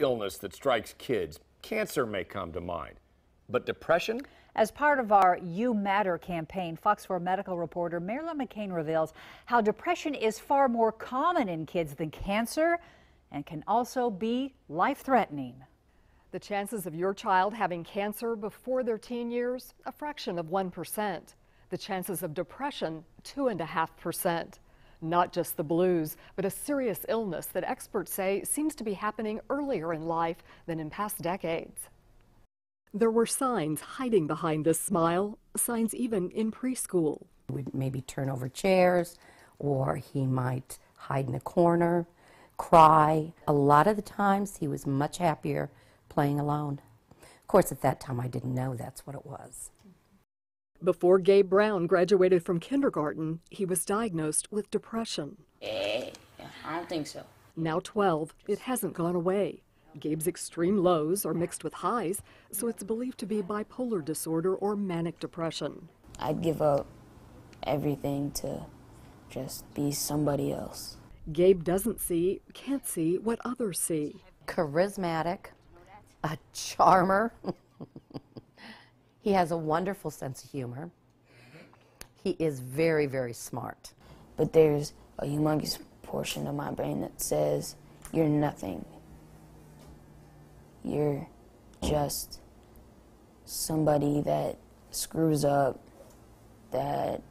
illness that strikes kids. Cancer may come to mind, but depression? As part of our You Matter campaign, Fox 4 medical reporter Marilyn McCain reveals how depression is far more common in kids than cancer and can also be life-threatening. The chances of your child having cancer before their teen years, a fraction of 1%. The chances of depression, 2.5%. Not just the blues, but a serious illness that experts say seems to be happening earlier in life than in past decades. There were signs hiding behind this smile, signs even in preschool. He would maybe turn over chairs, or he might hide in a corner, cry. A lot of the times he was much happier playing alone. Of course, at that time I didn't know that's what it was. Before Gabe Brown graduated from kindergarten, he was diagnosed with depression. I don't think so. Now 12, it hasn't gone away. Gabe's extreme lows are mixed with highs, so it's believed to be bipolar disorder or manic depression. I'd give up everything to just be somebody else. Gabe can't see what others see. Charismatic, a charmer. He has a wonderful sense of humor. He is very, very smart. But there's a humongous portion of my brain that says, you're nothing. You're just somebody that screws up, that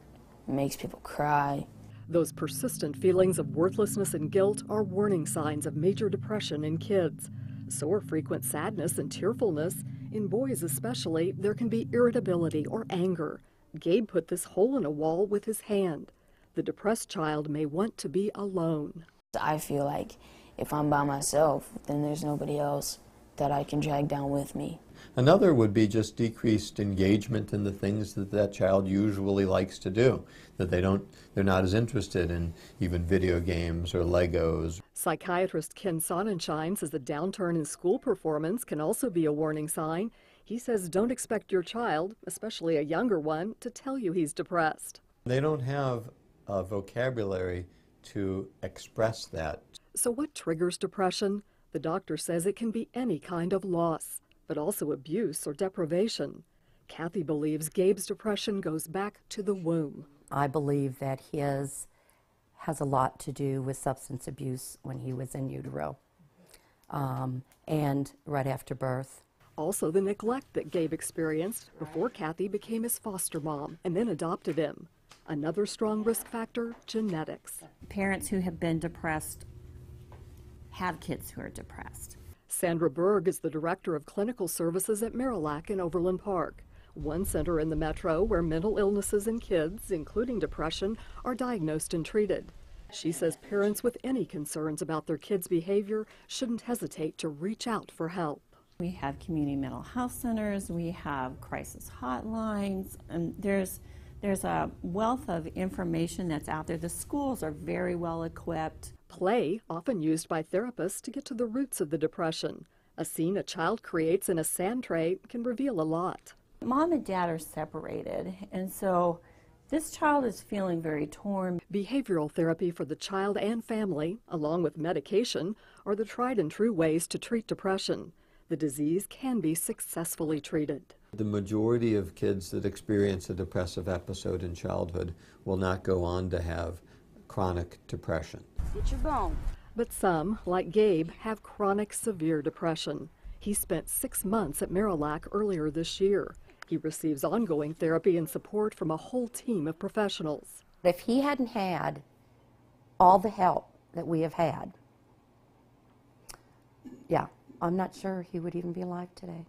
makes people cry. Those persistent feelings of worthlessness and guilt are warning signs of major depression in kids. So are frequent sadness and tearfulness. In boys especially, there can be irritability or anger. Gabe put this hole in a wall with his hand. The depressed child may want to be alone. I feel like if I'm by myself, then there's nobody else that I can drag down with me. Another would be just decreased engagement in the things that that child usually likes to do, that they're not as interested in even video games or Legos. Psychiatrist Ken Sonnenschein says a downturn in school performance can also be a warning sign. He says don't expect your child, especially a younger one, to tell you he's depressed. They don't have a vocabulary to express that. So what triggers depression? The doctor says it can be any kind of loss, but also abuse or deprivation. Kathy believes Gabe's depression goes back to the womb. I believe that his has a lot to do with substance abuse when he was in utero and right after birth. Also the neglect that Gabe experienced before Kathy became his foster mom and then adopted him. Another strong risk factor, genetics. Parents who have been depressed have kids who are depressed. Sandra Berg is the director of clinical services at Marillac in Overland Park, one center in the metro where mental illnesses in kids, including depression, are diagnosed and treated. She says parents with any concerns about their kids' behavior shouldn't hesitate to reach out for help. We have community mental health centers, we have crisis hotlines, and there's a wealth of information that's out there. The schools are very well equipped. Play, often used by therapists to get to the roots of the depression. A scene a child creates in a sand tray can reveal a lot. Mom and dad are separated, and so this child is feeling very torn. Behavioral therapy for the child and family, along with medication, are the tried and true ways to treat depression. The disease can be successfully treated. The majority of kids that experience a depressive episode in childhood will not go on to have chronic depression. Get your bone. But some, like Gabe, have chronic severe depression. He spent 6 months at Marillac earlier this year. He receives ongoing therapy and support from a whole team of professionals. If he hadn't had all the help that we have had, yeah, I'm not sure he would even be alive today.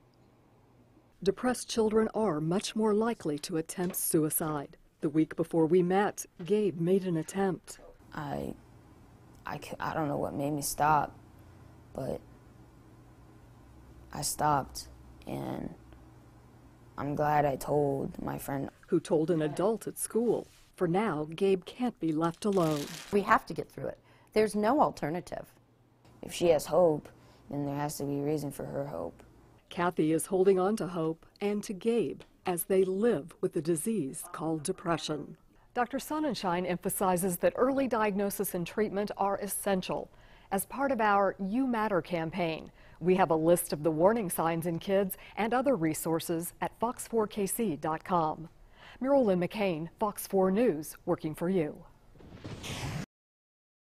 Depressed children are much more likely to attempt suicide. The week before we met, Gabe made an attempt. I don't know what made me stop, but I stopped, and I'm glad I told my friend. Who told an adult at school. For now, Gabe can't be left alone. We have to get through it. There's no alternative. If she has hope, then there has to be a reason for her hope. Kathy is holding on to hope and to Gabe as they live with the disease called depression. Dr. Sonnenschein emphasizes that early diagnosis and treatment are essential. As part of our You Matter campaign, We have a list of the warning signs in kids and other resources at fox4kc.com. Marilyn McCain, Fox 4 News, working for you.